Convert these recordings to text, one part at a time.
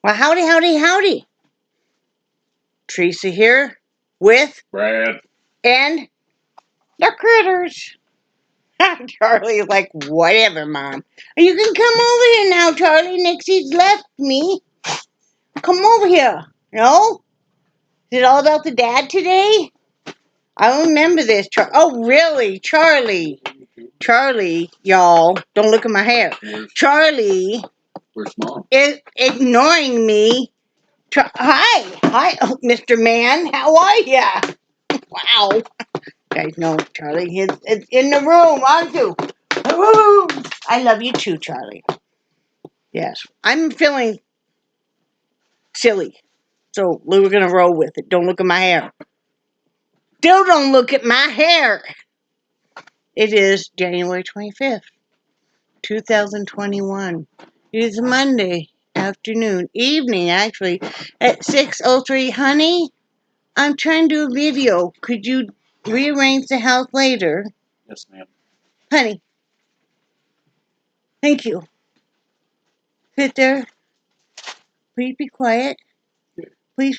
Well, howdy, howdy, howdy. Teresa here with Brad. and the critters. Charlie's like, whatever, Mom. You can come over here now, Charlie. Nixie's left me. Come over here. No? Is it all about the dad today? I remember this. Oh, really? Charlie. Charlie, y'all, don't look at my hair. Charlie Where's Mom? is ignoring me. Hi, Mr. Man. How are ya? Wow. Guys know Charlie is in the room, aren't you? Woo! I love you too, Charlie. Yes, I'm feeling silly, so we're gonna roll with it. Don't look at my hair. Still don't look at my hair. It is January 25th, 2021. It is Monday evening actually, at 6:03. Honey, I'm trying to do a video. Could you rearrange the house later? Yes, ma'am. Honey, thank you. Sit there. Please be quiet. Please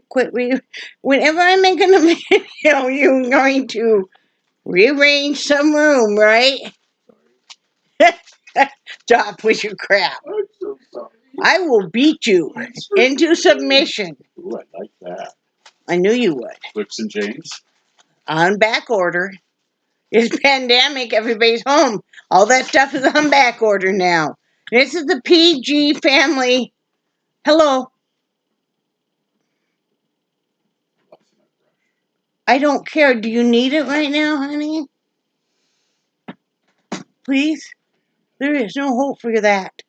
quit. Whenever I'm making a video, you're going to rearrange some room, right? Stop with your crap. I'm so sorry. I will beat you into submission. Ooh, I like that. I knew you would. Whips and James. On back order. It's pandemic. Everybody's home. All that stuff is on back order now. This is the PG family. Hello. I don't care. Do you need it right now, honey? Please? There is no hope for that.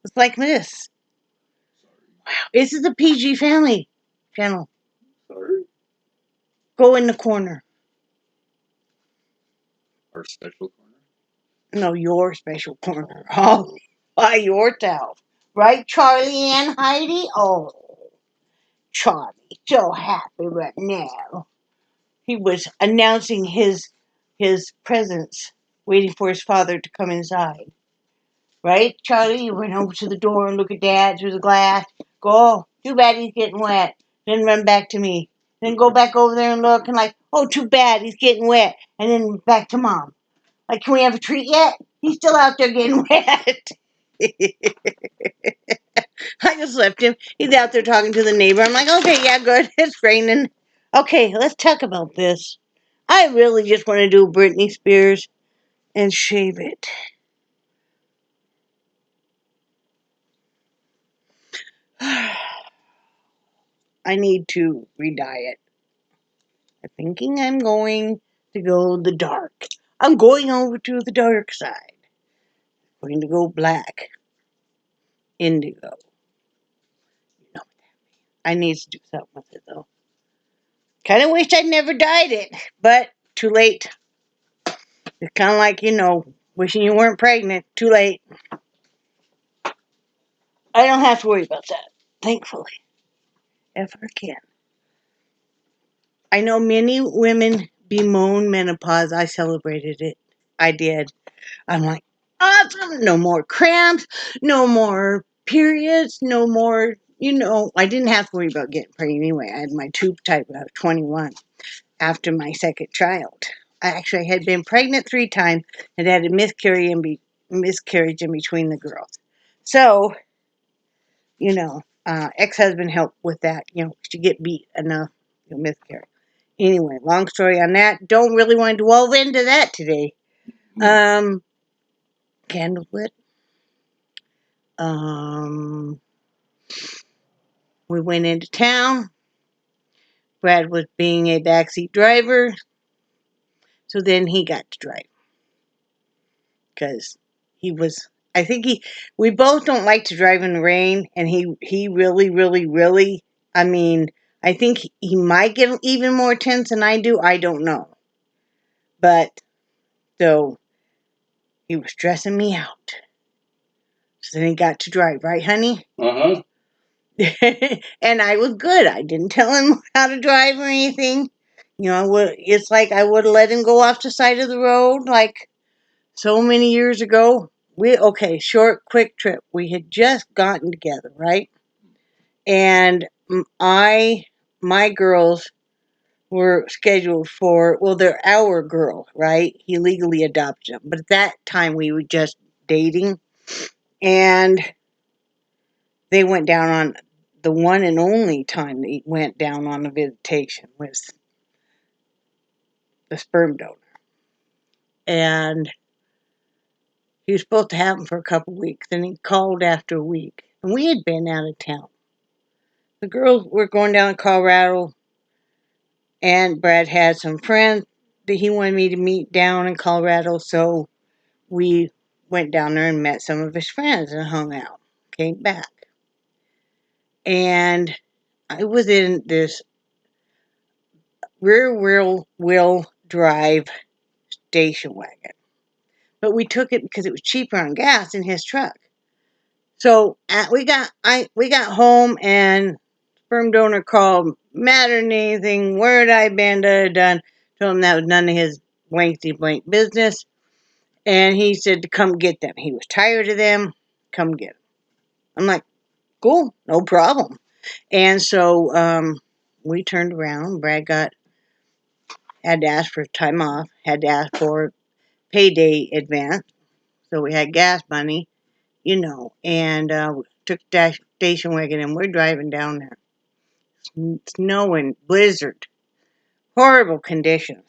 It's like this. Wow. This is the PG family channel. Sorry. Go in the corner. Our special corner? No, your special corner. Oh, by yourself. Right, Charlie and Heidi? Oh, Charlie, so happy right now. He was announcing his presence, waiting for his father to come inside. Right, Charlie? You went over to the door and look at Dad through the glass. Go, oh, too bad he's getting wet. Then run back to me. Then go back over there and look and like, oh, too bad he's getting wet. And then back to Mom. Like, can we have a treat yet? He's still out there getting wet. I just left him. He's out there talking to the neighbor. I'm like, okay, yeah, good. It's raining. Okay, let's talk about this. I really just want to do Britney Spears and shave it. I need to re-dye it. I'm thinking I'm going to go the dark. I'm going over to the dark side. I'm going to go black. Indigo. You know what that means. I need to do something with it, though. Kind of wish I'd never dyed it, but too late. It's kind of like, wishing you weren't pregnant. Too late. I don't have to worry about that, thankfully. Ever again. I know many women bemoan menopause. I celebrated it. I did. I'm like, awesome. No more cramps. No more periods. No more, I didn't have to worry about getting pregnant anyway. I had my tube tied when I was 21 after my second child. I actually had been pregnant 3 times and had a miscarriage in between the girls. So, ex-husband helped with that. To get beat enough, miscarry. Anyway, long story on that. Don't really want to delve into that today. Candlelit. We went into town. Brad was being a backseat driver. So then he got to drive. Because we both don't like to drive in the rain. And he really, really, really, I think he might get even more tense than I do. I don't know. But, so, he was stressing me out. So then he got to drive, right, honey? Uh-huh. And I was good. I didn't tell him how to drive or anything. It's like I would have let him go off the side of the road like so many years ago. Short, quick trip. We had just gotten together, right? and my girls were scheduled for, well, they're our girl, right? He legally adopted them, but at that time we were just dating, and they went down on the one and only time they went down on a visitation with the sperm donor, and he was supposed to have them for a couple weeks, and he called after a week, and we had been out of town. The girls were going down to Colorado, and Brad had some friends that he wanted me to meet down in Colorado, so we went down there and met some of his friends and hung out. Came back. And I was in this rear wheel drive station wagon. But we took it because it was cheaper on gas in his truck. So we got home, and sperm donor called, mad or anything, where had I been, done. Told him that was none of his blankety blank business. And he said to come get them. He was tired of them. Come get them. I'm like, cool, no problem. And so we turned around. Brad had to ask for time off, had to ask for payday advance. So we had gas money, and took the station wagon, and we're driving down there. Snowing, blizzard, horrible conditions.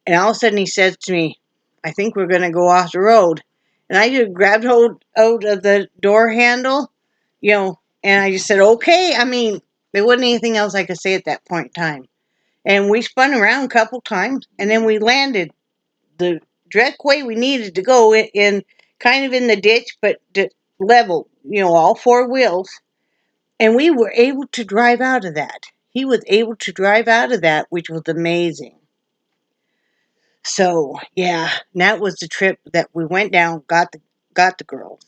And all of a sudden he says to me, I think we're going to go off the road. And I just grabbed hold of the door handle, and I just said, okay. I mean, there wasn't anything else I could say at that point in time. And we spun around a couple times, and then we landed the direct way we needed to go in kind of in the ditch, but level, all four wheels. And we were able to drive out of that. He was able to drive out of that, which was amazing. So, yeah, that was the trip that we went down, got the girls,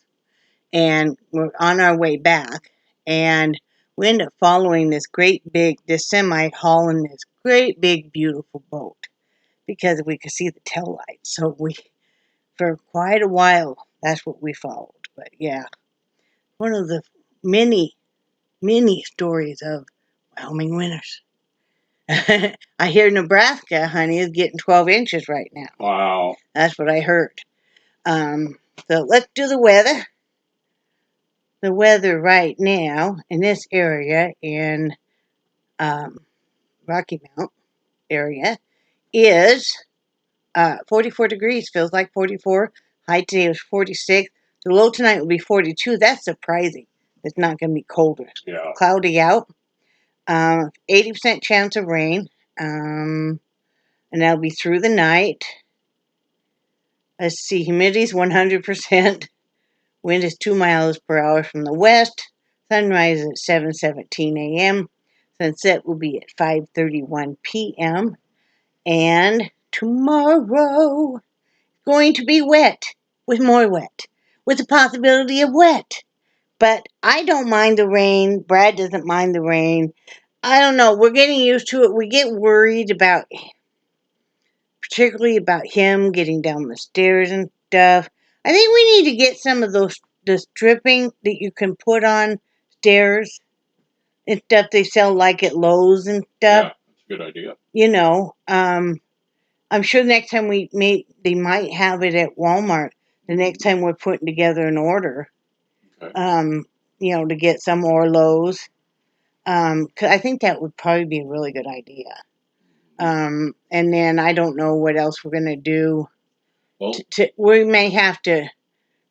and we're on our way back. And we ended up following this semi hauling this great big beautiful boat because we could see the tail lights. So for quite a while, that's what we followed. But yeah, one of the many, many stories of Wyoming winters. I hear Nebraska, honey, is getting 12 inches right now. Wow. That's what I heard. So let's do the weather. The weather right now in this area in Rocky Mount area is 44 degrees. Feels like 44. High today was 46. The low tonight will be 42. That's surprising. It's not going to be colder. Yeah. Cloudy out. 80% chance of rain. And that'll be through the night. Let's see. Humidity's 100%. Wind is 2 miles per hour from the west. Sunrise at 7:17 a.m. Sunset will be at 5:31 p.m. And tomorrow going to be wet, with more wet, with the possibility of wet. But I don't mind the rain. Brad doesn't mind the rain. I don't know. We're getting used to it. We get worried particularly about him getting down the stairs and stuff. I think we need to get some of the stripping that you can put on stairs and stuff they sell like at Lowe's and stuff. Yeah, that's a good idea. I'm sure next time they might have it at Walmart. The next time we're putting together an order, Okay. To get some or Lowe's. 'Cause I think that would probably be a really good idea. And then I don't know what else we're gonna do. Well, We may have to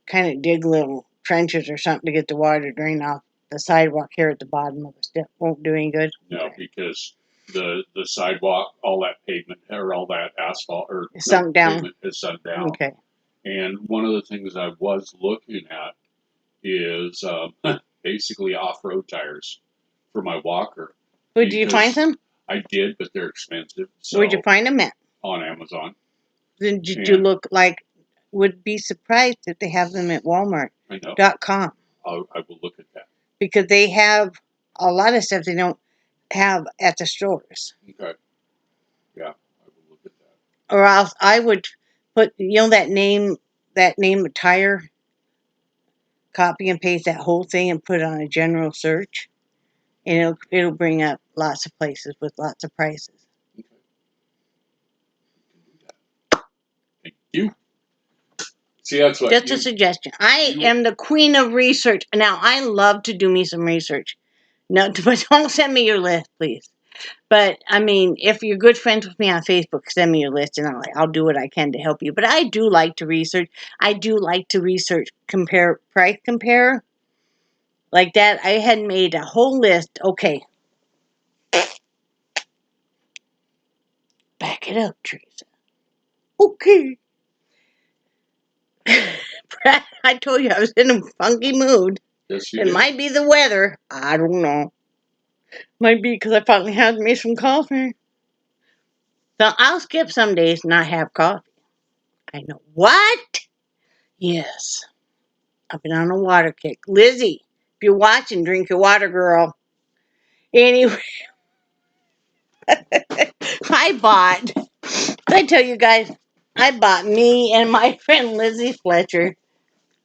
kind of dig little trenches or something to get the water drain off the sidewalk here at the bottom of the step. Won't do any good. no, Okay. because the sidewalk, all that pavement or all that asphalt or Sunk down. pavement is sunk down. Okay. And one of the things I was looking at is basically off-road tires for my walker. Did you find some? I did, but they're expensive. So Where'd you find them at? on Amazon. Did you look like? Would be surprised if they have them at Walmart.com. I will look at that. Because they have a lot of stuff they don't have at the stores. Okay. Yeah, I will look at that. Or else I would put that name of tire, copy and paste that whole thing and put it on a general search. and it'll bring up lots of places with lots of prices. Thank you. See, that's what Just a suggestion. I am the queen of research. Now, I love to do me some research. No, but don't send me your list, please. But I mean, if you're good friends with me on Facebook, send me your list, and I'll do what I can to help you. But I do like to research. I do like to research, price compare, like that. I had made a whole list. Okay, back it up, Teresa. Okay. Brad, I told you I was in a funky mood. Yes, you It did. might be the weather. I don't know. Might be because I finally had me some coffee. So I'll skip some days and not have coffee. I know. What? Yes. I've been on a water kick. Lizzie, if you're watching, drink your water, girl. Anyway, I tell you guys, I bought me and my friend Lizzie Fletcher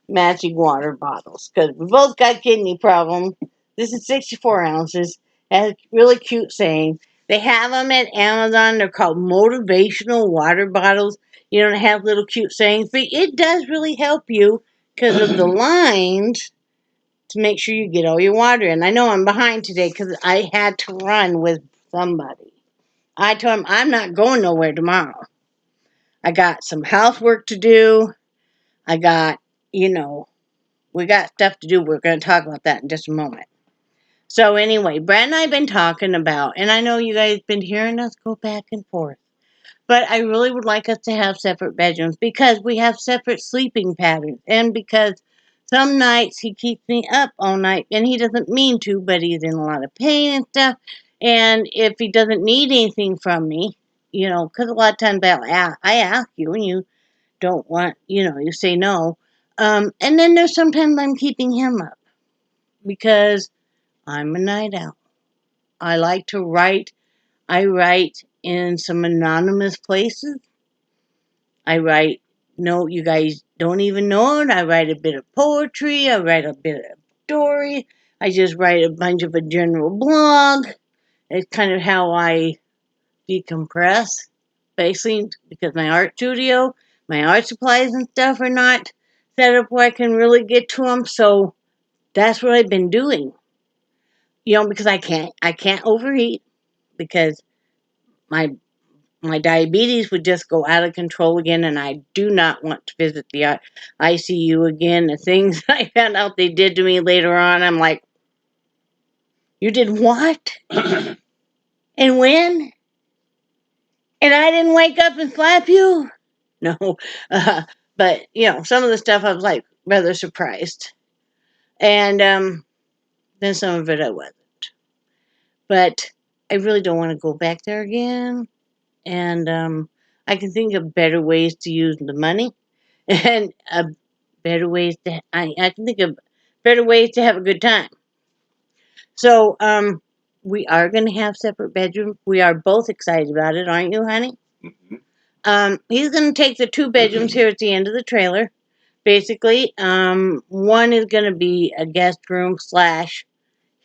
matching water bottles because we both got kidney problems. This is 64 ounces. Has a really cute saying. They have them at Amazon. They're called motivational water bottles. You know, they have little cute sayings, but it does really help you because of the lines to make sure you get all your water in. I know I'm behind today because I had to run with somebody. I told him I'm not going nowhere tomorrow. I got some housework to do. I got, we got stuff to do. We're going to talk about that in just a moment. So anyway, Brad and I have been talking about, and I know you guys been hearing us go back and forth, but I really would like us to have separate bedrooms because we have separate sleeping patterns, and because some nights he keeps me up all night, and he doesn't mean to, but he's in a lot of pain and stuff. And if he doesn't need anything from me, because a lot of times I ask you and you don't want, you say no. And then there's sometimes I'm keeping him up because I'm a night owl. I like to write. I write in some anonymous places. I write, no, you guys don't even know it. I write a bit of poetry. I write a bit of story. I just write a bunch of a general blog. It's kind of how I decompress, basically, because my art studio, my art supplies and stuff are not set up where I can really get to them. So that's what I've been doing. Because I can't overeat because my my diabetes would just go out of control again, and I do not want to visit the ICU again. The things I found out they did to me later on, I'm like, you did what? And when? And I didn't wake up and slap you? No. But, some of the stuff I was like rather surprised. And then some of it I wasn't. But I really don't want to go back there again. And I can think of better ways to use the money. And better ways I can think of better ways to have a good time. So, we are going to have separate bedrooms. We are both excited about it, aren't you, honey? Mm-hmm. He's going to take the 2 bedrooms here at the end of the trailer. Basically, one is going to be a guest room /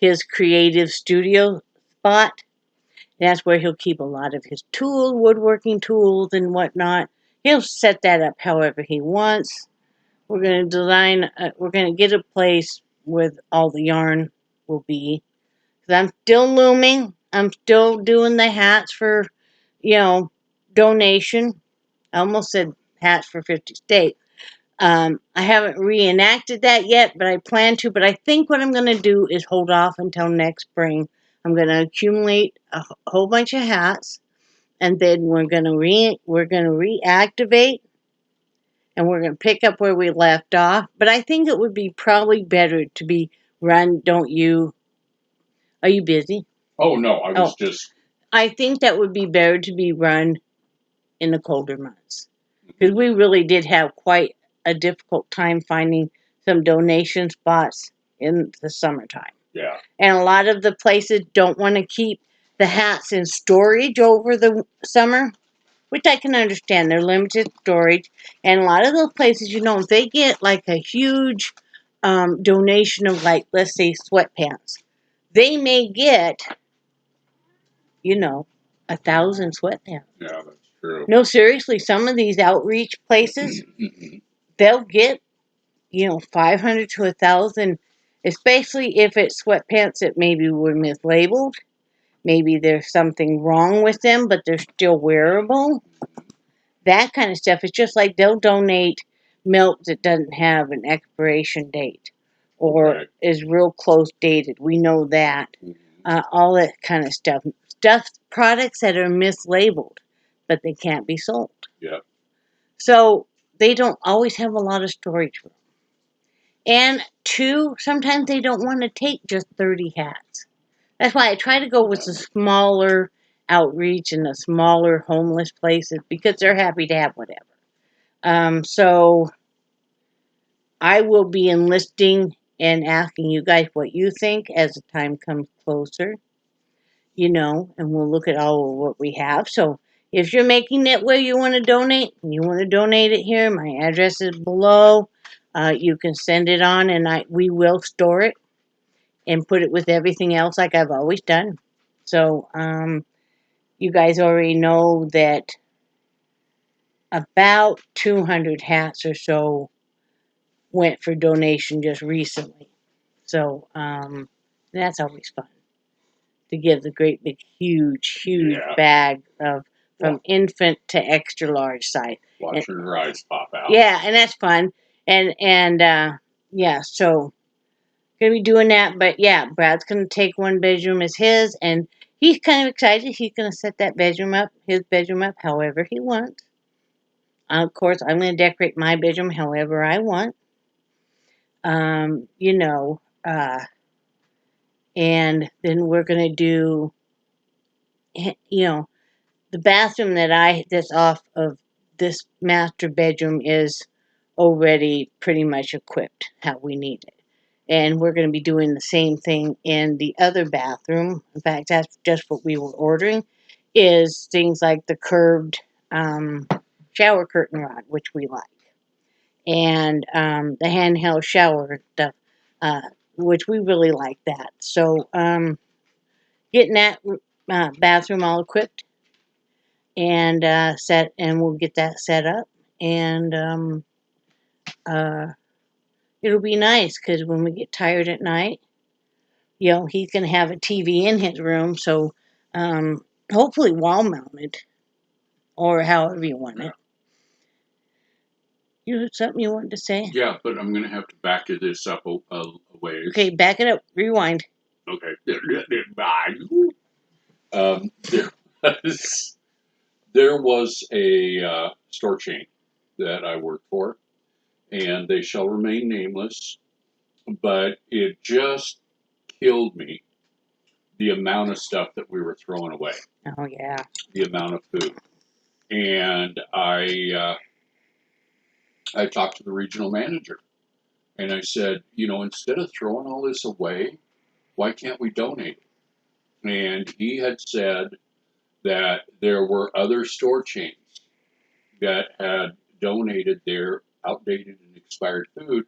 his creative studio spot. That's where he'll keep a lot of his woodworking tools and whatnot. He'll set that up however he wants. We're going to we're going to get a place where all the yarn will be. Because I'm still looming. I'm still doing the hats for, donation. I almost said hats for 50 states. I haven't reenacted that yet, but I plan to. But I think what I'm going to do is hold off until next spring. I'm going to accumulate a whole bunch of hats, and then we're going to reactivate, and we're going to pick up where we left off. But I think it would be probably better to be run. Don't you? Are you busy? Oh no, I was just. I think that would be better to be run in the colder months because we really did have quite a difficult time finding some donation spots in the summertime. Yeah. And a lot of the places don't want to keep the hats in storage over the summer, which I can understand. They're limited storage. And a lot of those places, if they get like a huge donation of, like, let's say, sweatpants, they may get, 1,000 sweatpants. Yeah, that's true. No, seriously, some of these outreach places, they'll get, 500 to 1,000, especially if it's sweatpants that maybe were mislabeled. Maybe there's something wrong with them, but they're still wearable. That kind of stuff. It's just like they'll donate milk that doesn't have an expiration date or Okay. is real close dated. We know that. All that kind of stuff. Products that are mislabeled, but they can't be sold. Yeah. So they don't always have a lot of storage room. And two, sometimes they don't want to take just 30 hats. That's why I try to go with the smaller outreach and the smaller homeless places because they're happy to have whatever. So I will be enlisting and asking you guys what you think as the time comes closer, and we'll look at all of what we have. So if you're making it where you want to donate, it here, my address is below. You can send it on, and we will store it and put it with everything else like I've always done. So you guys already know that about 200 hats or so went for donation just recently. So that's always fun to give the great big huge Yeah. bag of from infant to extra large size. Watch your eyes pop out. Yeah, and that's fun. And yeah, so gonna be doing that. But yeah, Brad's gonna take one bedroom as his, and he's kind of excited. He's gonna set his bedroom up, however he wants. Of course, I'm gonna decorate my bedroom however I want. Um, you know, uh, and then we're gonna do, the bathroom that's off of this master bedroom is already pretty much equipped how we need it. And we're going to be doing the same thing in the other bathroom. In fact, that's just what we were ordering, is things like the curved shower curtain rod, which we like, and the handheld shower stuff, which we really like that. So getting that bathroom all equipped and and we'll get that set up, and uh, it'll be nice because when we get tired at night, he's gonna have a TV in his room, so hopefully wall mounted or however you want it. You had something you wanted to say? Yeah, but I'm gonna have to back this up a ways. Okay, back it up. Rewind. Okay. There was a store chain that I worked for, and they shall remain nameless, but it just killed me the amount of stuff that we were throwing away. Oh yeah. The amount of food, and I talked to the regional manager, and I said, instead of throwing all this away, why can't we donate it? And he had said that there were other store chains that had donated their outdated and expired food.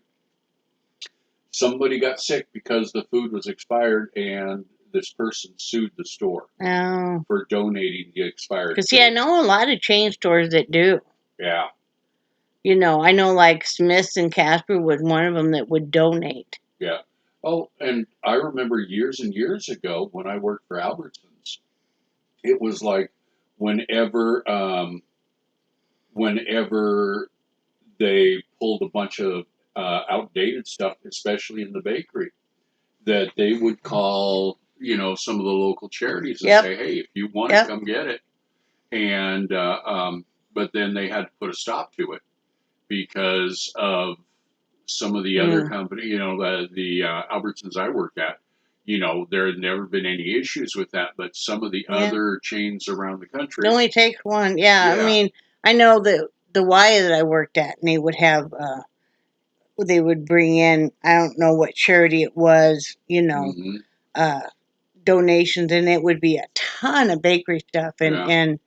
Somebody got sick because the food was expired, and this person sued the store for donating the expired food. Because, I know a lot of chain stores that do. Yeah. I know like Smith's and Casper was one of them that would donate. Yeah. Oh, and I remember years and years ago when I worked for Albertsons, it was like whenever they pulled a bunch of outdated stuff, especially in the bakery, that they would call, some of the local charities and say, hey, if you want it, come get it. And but then they had to put a stop to it because of some of the other company, the Albertsons I worked at, there had never been any issues with that, but some of the other chains around the country. It only takes one. Yeah. I mean, I know that the Y that I worked at, and they would have, they would bring in, I don't know what charity it was, donations, and it would be a ton of bakery stuff, and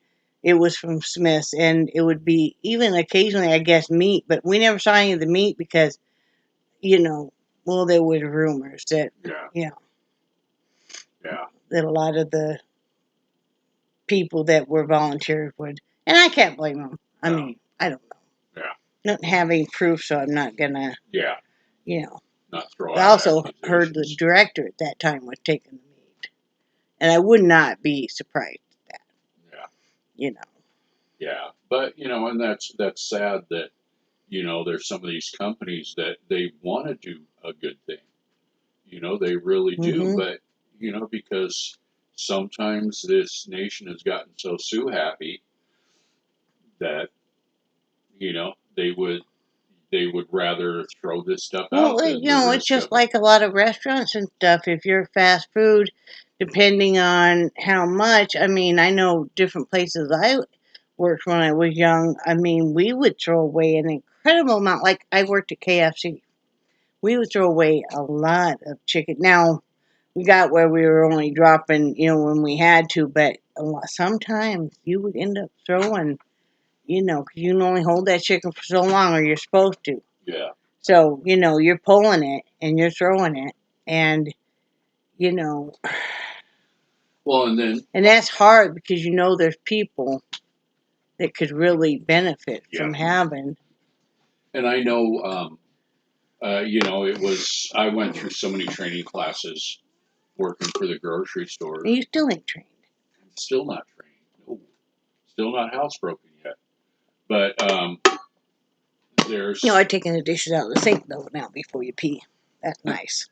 it was from Smith's, and it would be even occasionally, I guess, meat, but we never saw any of the meat because, there was rumors that, Yeah. That a lot of the people that were volunteers would, and I can't blame them. I No. mean, I don't know. Yeah. Don't have any proof, so I'm not gonna, Yeah. you know. Not throw I out also heard the accusations. director at that time was taking the meat, and I would not be surprised at that. Yeah. You know. Yeah. But, and that's sad that, there's some of these companies that they want to do a good thing. They really do, Mm-hmm. but, because sometimes this nation has gotten so sue happy that, they would rather throw this stuff Well, out than the it's risk just of it. like a lot of restaurants and stuff. If you're fast food, depending on how much, I mean, I know different places I worked when I was young. I mean, we would throw away an incredible amount. Like, I worked at KFC. We would throw away a lot of chicken. Now, we got where we were only dropping, when we had to, but sometimes you would end up throwing, 'cause you can only hold that chicken for so long, or you're supposed to. Yeah. So, you're pulling it and you're throwing it, and, you know, Well, and that's hard because there's people that could really benefit yeah, from having. and I know, I went through so many training classes working for the grocery stores. And you still ain't trained. I'm still not trained. No, still not housebroken yet. But there's. I'm taking the dishes out of the sink though now before you pee. That's nice.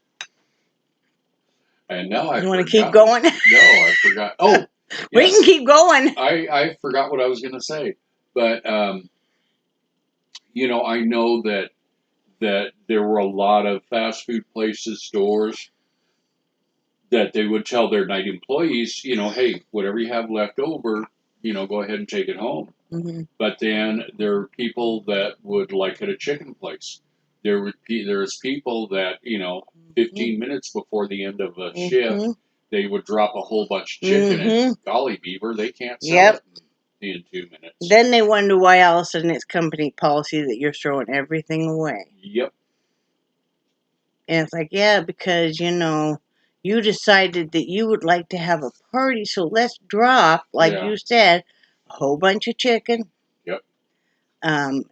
And now I You want to keep going? No, I forgot. Oh, We yes. can keep going. I forgot what I was going to say, but I know that there were a lot of fast food places, stores that they would tell their night employees, hey, whatever you have left over, go ahead and take it home. Mm-hmm. But then there are people that would, like at a chicken place, there's people that 15 minutes before the end of a shift, they would drop a whole bunch of chicken, and golly beaver, they can't sell it in 2 minutes. Then they wonder why all of a sudden it's company policy that you're throwing everything away. Yep. And it's like, yeah, because, you decided that you would like to have a party, so let's drop, like you said, a whole bunch of chicken. Yep. And,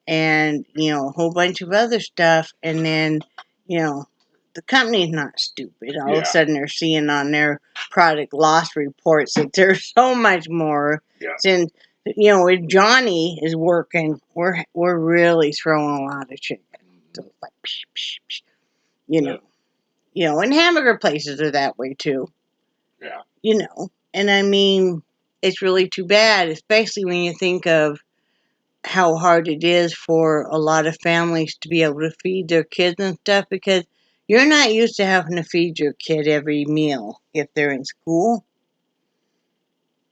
a whole bunch of other stuff. And then, the company's not stupid. All of a sudden they're seeing on their product loss reports that there's so much more. Yeah. Since, if Johnny is working, we're really throwing a lot of chicken. So it's like, psh, psh, psh, and hamburger places are that way too. Yeah. And I mean, it's really too bad, especially when you think of how hard it is for a lot of families to be able to feed their kids and stuff, because you're not used to having to feed your kid every meal if they're in school.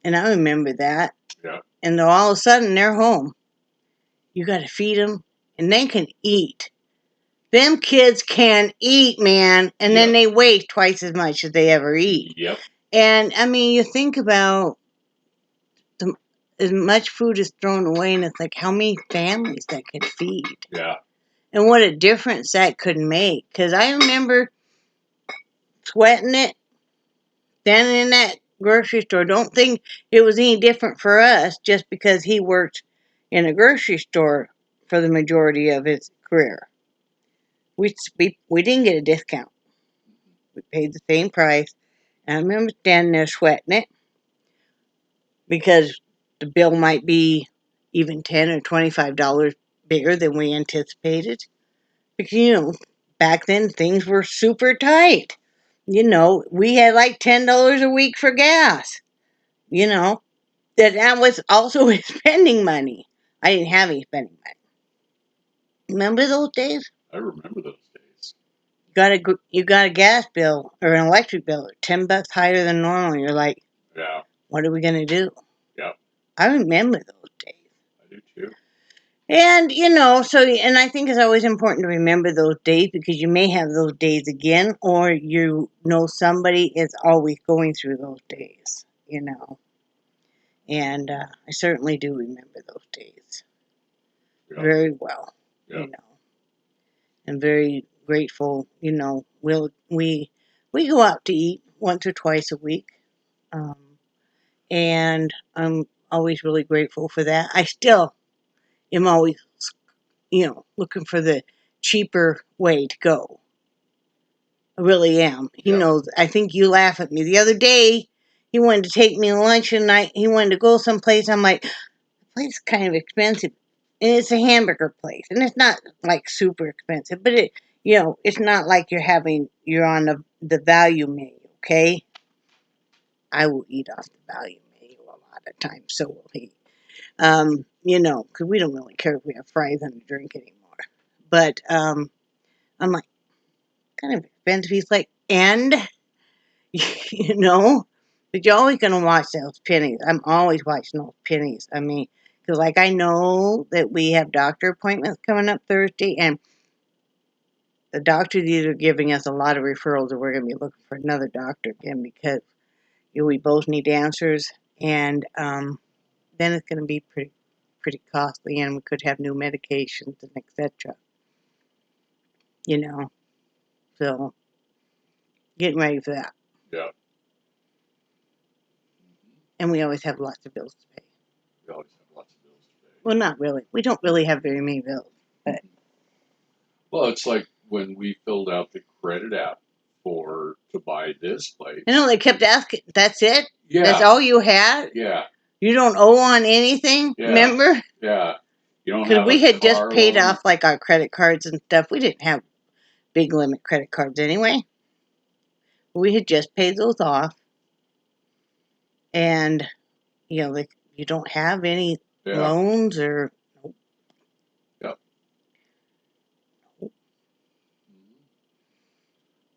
And I remember that. Yeah. And then all of a sudden they're home. You got to feed them, and they can eat. Them kids can eat, man, and then they weigh twice as much as they ever eat. Yep. And I mean, you think about as much food is thrown away, and it's like how many families that could feed. Yeah. And what a difference that could make. Because I remember sweating it, standing in that grocery store. Don't think it was any different for us just because he worked in a grocery store for the majority of his career. We didn't get a discount. We paid the same price. And I remember standing there sweating it because the bill might be even $10 or $25 bigger than we anticipated. Because, back then things were super tight. We had like $10 a week for gas. That was also spending money. I didn't have any spending money. Remember those days? I remember those days. You got a gas bill or an electric bill $10 higher than normal. You're like, yeah, what are we gonna do? Yeah. I remember those days. I do too. And, and I think it's always important to remember those days because you may have those days again, or somebody is always going through those days, And I certainly do remember those days very well, and very grateful, we go out to eat once or twice a week. Um, and I'm always really grateful for that. I still am always, looking for the cheaper way to go. I really am. He knows. I think you laugh at me. The other day, he wanted to take me to lunch, and he wanted to go someplace. I'm like, the place is kind of expensive, and it's a hamburger place, and it's not like super expensive, but it's not like you're on the value menu. Okay, I will eat off the value menu a lot of times. So will he. Because we don't really care if we have fries and a drink anymore. But I'm like, kind of expensive. He's like, and but you're always gonna watch those pennies. I'm always watching those pennies. I mean, because like I know that we have doctor appointments coming up Thursday, and the doctor's either giving us a lot of referrals, or we're gonna be looking for another doctor again because we both need answers, and then it's gonna be pretty costly, and we could have new medications and etc. So getting ready for that. Yeah. And we always have lots of bills to pay. We always have lots of bills to pay. Well, not really. We don't really have very many bills. But well, it's like when we filled out the credit app to buy this place. They kept asking. That's it? Yeah. That's all you had? Yeah. You don't owe on anything? Yeah. Remember? Yeah. You don't have Because we had just paid loan. off like our credit cards and stuff. We didn't have big limit credit cards anyway. We had just paid those off. And, you don't have any loans or... Yep.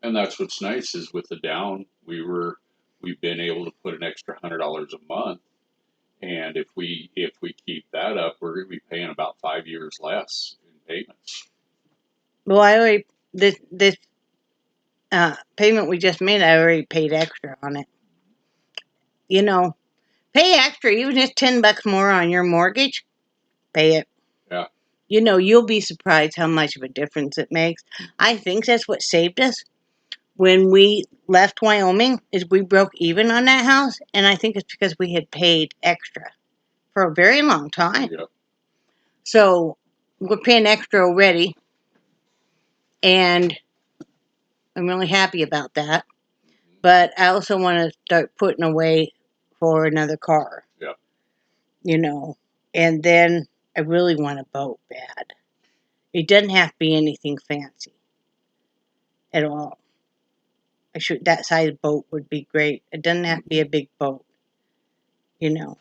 And that's what's nice is with the down, we've been able to put an extra $100 a month. And if we keep that up, we're going to be paying about 5 years less in payments. Well, I already... This payment we just made, I already paid extra on it. Pay extra, even if $10 more on your mortgage, pay it. Yeah. You'll be surprised how much of a difference it makes. I think that's what saved us when we left Wyoming, is we broke even on that house, and I think it's because we had paid extra for a very long time. Yeah. So we're paying extra already, and I'm really happy about that. But I also want to start putting away for another car. Yeah. And then I really want a boat bad. It doesn't have to be anything fancy at all. That size boat would be great. It doesn't have to be a big boat. Yeah.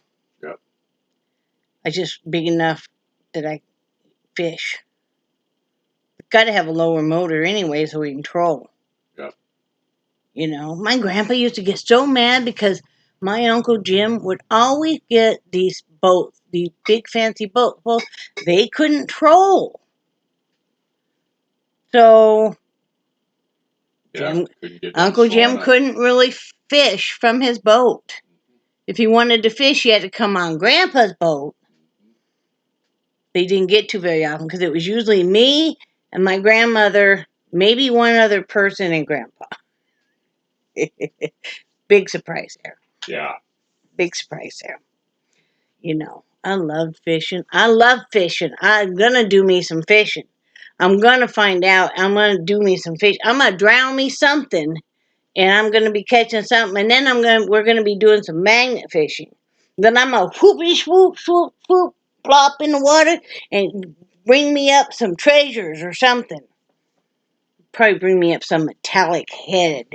I just big enough that I fish. It's got to have a lower motor anyway so we can troll. Yeah. My grandpa used to get so mad because my Uncle Jim would always get these boats, these big fancy boats. Well, they couldn't troll. So Uncle Jim couldn't really fish from his boat. If he wanted to fish, he had to come on Grandpa's boat. They didn't get to very often because it was usually me and my grandmother, maybe one other person, and Grandpa. Big surprise there. Yeah. Big surprise there. I love fishing. I'm going to do me some fishing. I'm going to find out. I'm going to do me some fish. I'm going to drown me something, and I'm going to be catching something, and then we're going to be doing some magnet fishing. Then I'm going to whoopity swoop, swoop, swoop, plop in the water, and bring me up some treasures or something. Probably bring me up some metallic head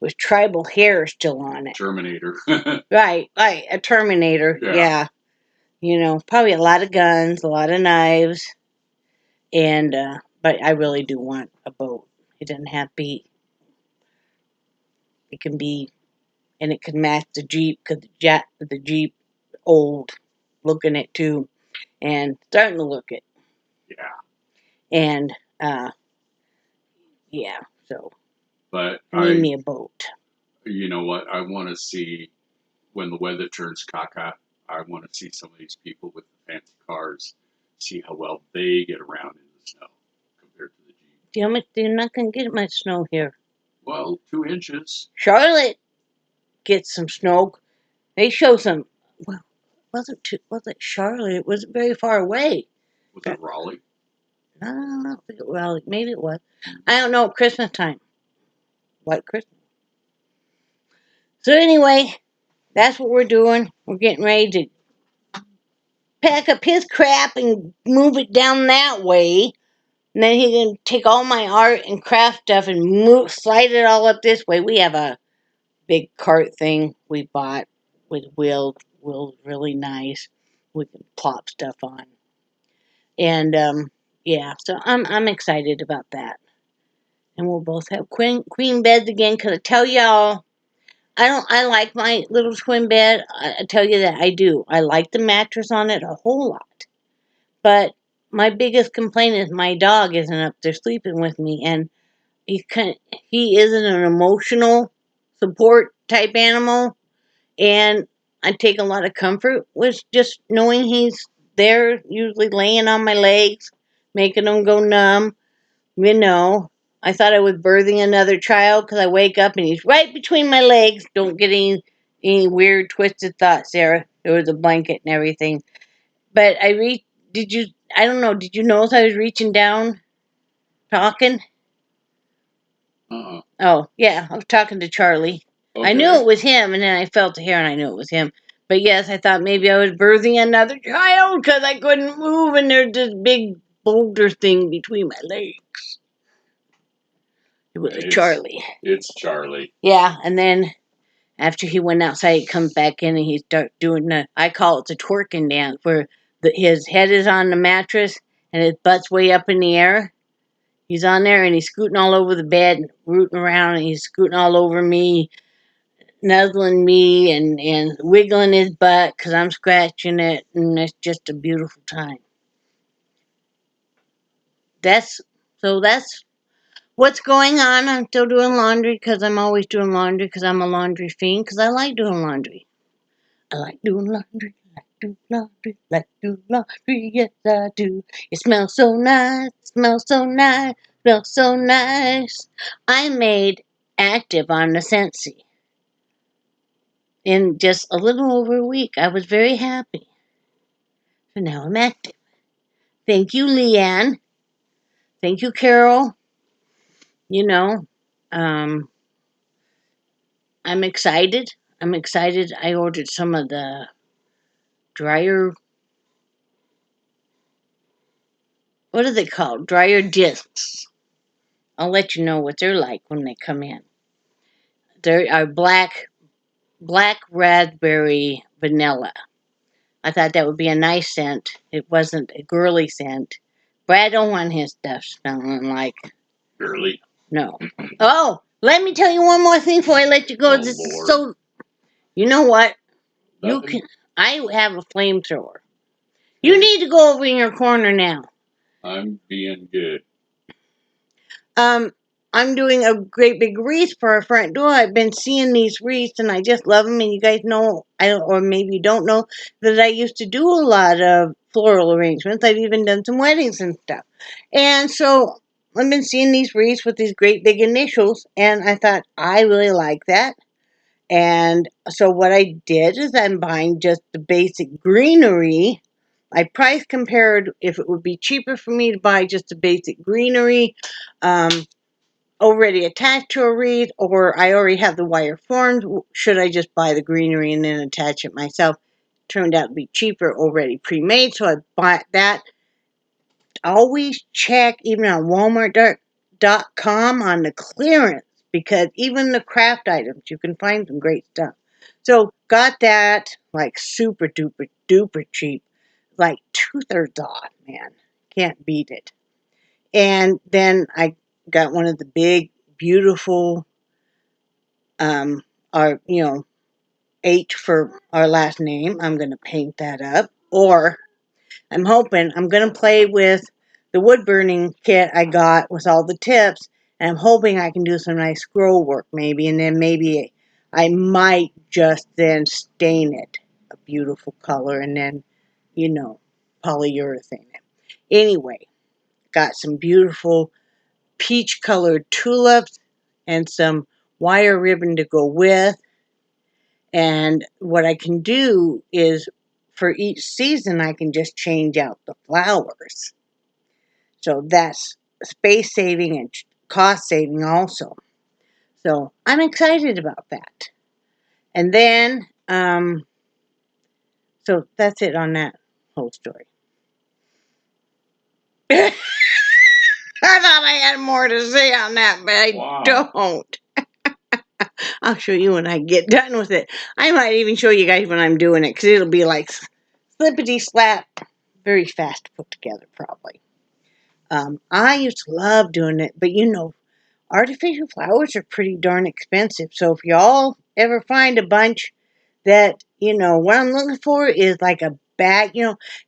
with tribal hair still on it. Terminator. Right, a Terminator, yeah. Probably a lot of guns, a lot of knives, and, but I really do want a boat. It doesn't have to be, it can be, and it can match the Jeep, because the Jeep old looking it too, and starting to look it. Yeah. And, yeah, so. But I need me a boat. You know what? I want to see when the weather turns caca. I want to see some of these people with the fancy cars, see how well they get around in the snow compared to the Jeep. You're not going to get much snow here. Well, 2 inches. Charlotte gets some snow. They show some. Well, wasn't Charlotte? It wasn't very far away. Was it Raleigh? I don't know. Well, maybe it was. I don't know. Christmas time. White Christmas. So anyway, that's what we're doing. We're getting ready to pack up his crap and move it down that way. And then he can take all my art and craft stuff and slide it all up this way. We have a big cart thing we bought with wheels. Wheels really nice. We can plop stuff on. And yeah, so I'm excited about that. And we'll both have queen beds again. Cause I tell y'all, I like my little twin bed. I tell you that I do. I like the mattress on it a whole lot. But my biggest complaint is my dog isn't up there sleeping with me, and he isn't an emotional support type animal, and I take a lot of comfort with just knowing he's there, usually laying on my legs, making them go numb. You know, I thought I was birthing another child because I wake up and he's right between my legs. Don't get any weird twisted thoughts, Sarah. There was a blanket and everything. But I reached. Did you? I don't know. Did you notice I was reaching down, talking? Oh yeah, I was talking to Charlie. Okay. I knew it was him, and then I felt the hair, and I knew it was him. But yes, I thought maybe I was birthing another child because I couldn't move, and there's this big boulder thing between my legs. It was a Charlie. It's Charlie. Yeah, and then after he went outside, he comes back in and he starts doing I call it the twerking dance, where his head is on the mattress and his butt's way up in the air. He's on there and he's scooting all over the bed, rooting around, and he's scooting all over me, nuzzling me, and wiggling his butt because I'm scratching it, and it's just a beautiful time. That's what's going on. I'm still doing laundry because I'm always doing laundry because I'm a laundry fiend because I like doing laundry. I like doing laundry, like doing laundry, yes I do. It smells so nice, smells so nice, smells so nice. I made active on the Scentsy in just a little over a week. I was very happy. So now I'm active. Thank you, Leanne. Thank you, Carol. You know, um, I'm excited. I'm excited. I ordered some of the dryer. What are they called? Dryer discs. I'll let you know what they're like when they come in. They are black raspberry vanilla. I thought that would be a nice scent. It wasn't a girly scent. Brad don't want his stuff smelling like girly. No. Oh, let me tell you one more thing before I let you go. Oh, so, you know what? Nothing? You can. I have a flamethrower. You need to go over in your corner now. I'm being good. I'm doing a great big wreath for our front door. I've been seeing these wreaths and I just love them. And you guys know, or maybe you don't know, that I used to do a lot of floral arrangements. I've even done some weddings and stuff. And so I've been seeing these wreaths with these great big initials. And I thought, I really like that. And so what I did is I'm buying just the basic greenery. I price compared if it would be cheaper for me to buy just the basic greenery. Already attached to a wreath, or I already have the wire formed. Should I just buy the greenery and then attach it myself? Turned out to be cheaper, already pre-made, so I bought that. Always check, even on Walmart.com, on the clearance, because even the craft items, you can find some great stuff. So got that like super duper duper cheap, like 2/3 off, man. Can't beat it. And then I got one of the big, beautiful, our, H for our last name. I'm going to paint that up. Or I'm hoping, I'm going to play with the wood burning kit I got with all the tips. And I'm hoping I can do some nice scroll work maybe. And then maybe I might just then stain it a beautiful color. And then, polyurethane it. Anyway, got some beautiful peach colored tulips and some wire ribbon to go with. And what I can do is for each season, I can just change out the flowers. So that's space saving and cost saving also. So I'm excited about that. And then, so that's it on that whole story. I thought I had more to say on that, but I don't. I'll show you when I get done with it. I might even show you guys when I'm doing it, because it'll be like slippity slap, very fast put together probably. I used to love doing it, but artificial flowers are pretty darn expensive. So if y'all ever find a bunch that, what I'm looking for is like a bag,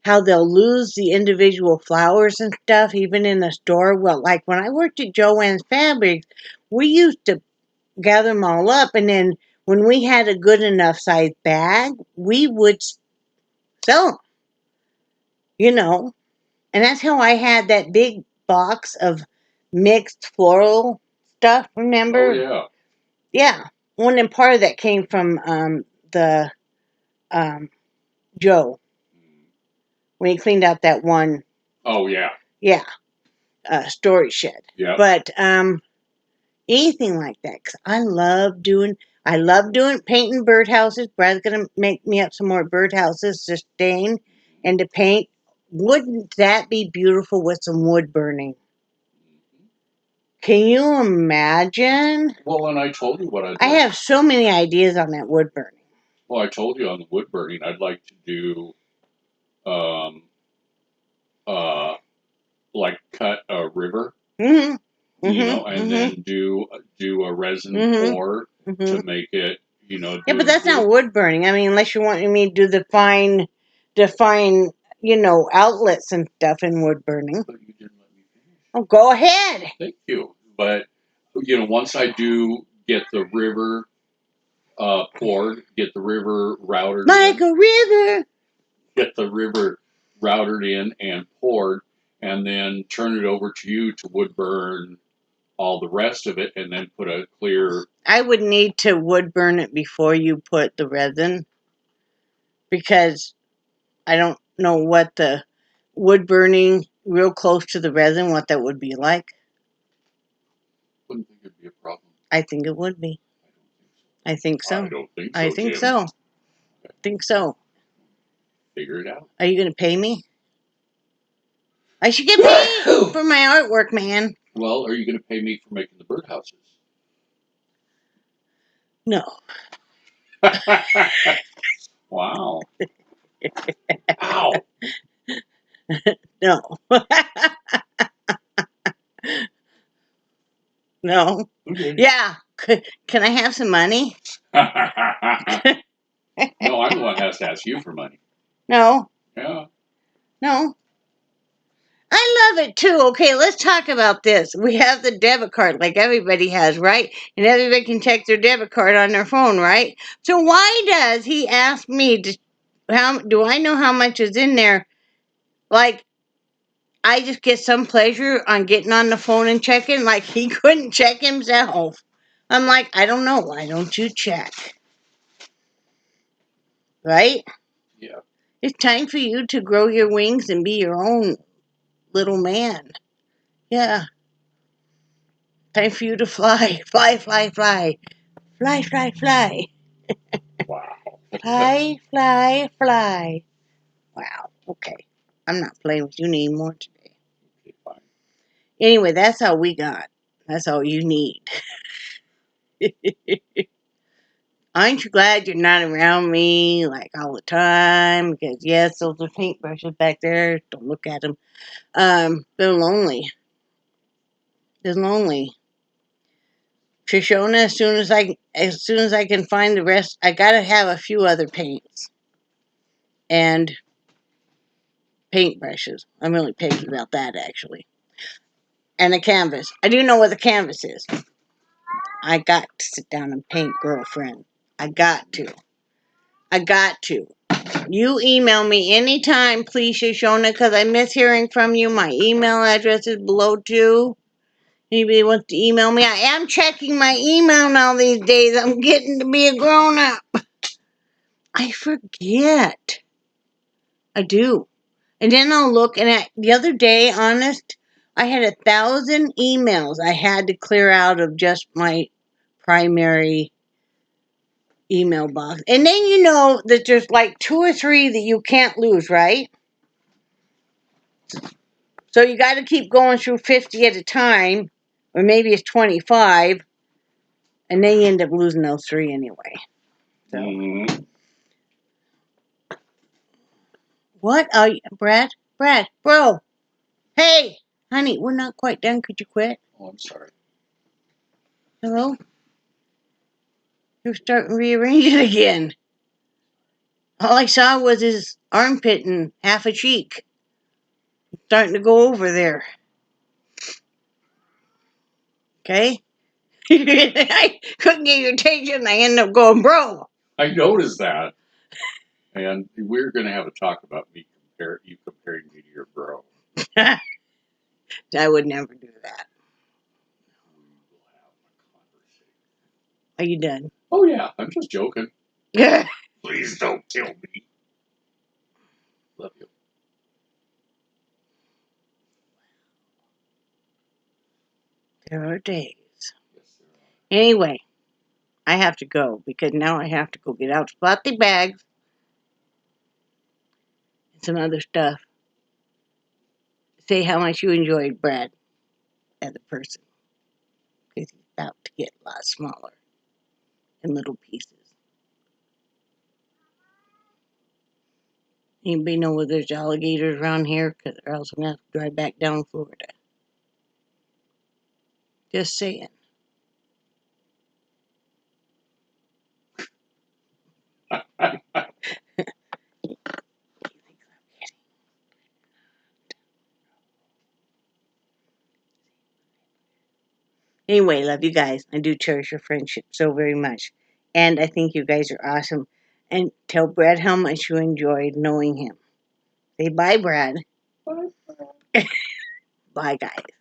how they'll lose the individual flowers and stuff, even in the store. Well, like when I worked at Joann's Fabrics, we used to gather them all up, and then when we had a good enough size bag, we would sell them, and that's how I had that big box of mixed floral stuff, remember? Oh, yeah. Yeah. One and part of that came from the Joe when he cleaned out that one. Oh, yeah. Yeah. Storage shed. Yeah. But anything like that, because I love doing painting birdhouses. Brad's gonna make me up some more birdhouses to stain and to paint. Wouldn't that be beautiful with some wood burning? Can you imagine? Well, and I told you what I'd like. I have so many ideas on that wood burning. Well, I told you on the wood burning, I'd like to do, like cut a river, Mm-hmm. and then do a resin pour to make it, Yeah, but that's not wood burning. I mean, unless you want me to do the fine, outlets and stuff in wood burning. But you didn't let me finish. Oh, go ahead. Thank you. But, once I do get the river poured, get the river routed like a river. Get the river routed in and poured, and then turn it over to you to wood burn all the rest of it, and then put a clear. I would need to wood burn it before you put the resin, because I don't know what the wood burning real close to the resin, what that would be like. Wouldn't think it'd be a problem. I think it would be. I think so. I don't think so. I think Jim. so. Okay. Think so. Figure it out. Are you going to pay me? I should get paid for my artwork, man. Well, are you going to pay me for making the birdhouses? No. Wow. Ow. No. No. Okay. Yeah. Can I have some money? No, I'm the one who has to ask you for money. No. Yeah. No. I love it too. Okay, let's talk about this. We have the debit card like everybody has, right? And everybody can check their debit card on their phone, right? So why does he ask me how do I know how much is in there? Like, I just get some pleasure on getting on the phone and checking, like he couldn't check himself. I'm like, I don't know. Why don't you check? Right? Yeah. It's time for you to grow your wings and be your own little man. Yeah. Time for you to fly. Fly, fly, fly. Fly, fly, fly. Wow. Fly, fly, fly. Wow. Okay. I'm not playing with you anymore today. Okay, fine. Anyway, that's all we got. That's all you need. Aren't you glad you're not around me like all the time? Because yes, those are paintbrushes back there. Don't look at them. They're lonely. They're lonely. Shoshona, as soon as I can find the rest, I gotta have a few other paints and paintbrushes. I'm really picky about that actually. And a canvas. I do know what the canvas is. I got to sit down and paint, girlfriend. I got to. You email me anytime, please, Shoshona, because I miss hearing from you. My email address is below too. Anybody wants to email me? I am checking my email now these days. I'm getting to be a grown up. I forget. I do. And then I'll look, and the other day, honest, I had 1,000 emails I had to clear out of just my primary email box. And then you know that there's like 2 or 3 that you can't lose, right? So you got to keep going through 50 at a time, or maybe it's 25, and then you end up losing those 3 anyway. So. Mm-hmm. What are you, Brad? Brad, bro. Hey, honey, we're not quite done. Could you quit? Oh, I'm sorry. Hello? You're starting to rearrange it again. All I saw was his armpit and half a cheek. Starting to go over there. Okay? I couldn't get your attention. I ended up going, bro. I noticed that. And we're going to have a talk about you comparing me to your bro. I would never do that. We will have a conversation. Are you done? Oh, yeah. I'm just joking. There Please don't kill me. Love you. are days. Yes, there are. Anyway, I have to go because now I have to go get out spotty bags and some other stuff. Say how much you enjoyed Brad as a person. Because he's about to get a lot smaller in little pieces. Anybody know where there's alligators around here? Because or else I'm going to have to drive back down to Florida. Just saying. Anyway, love you guys. I do cherish your friendship so very much. And I think you guys are awesome. And tell Brad how much you enjoyed knowing him. Say bye, Brad. Bye. Bye, guys.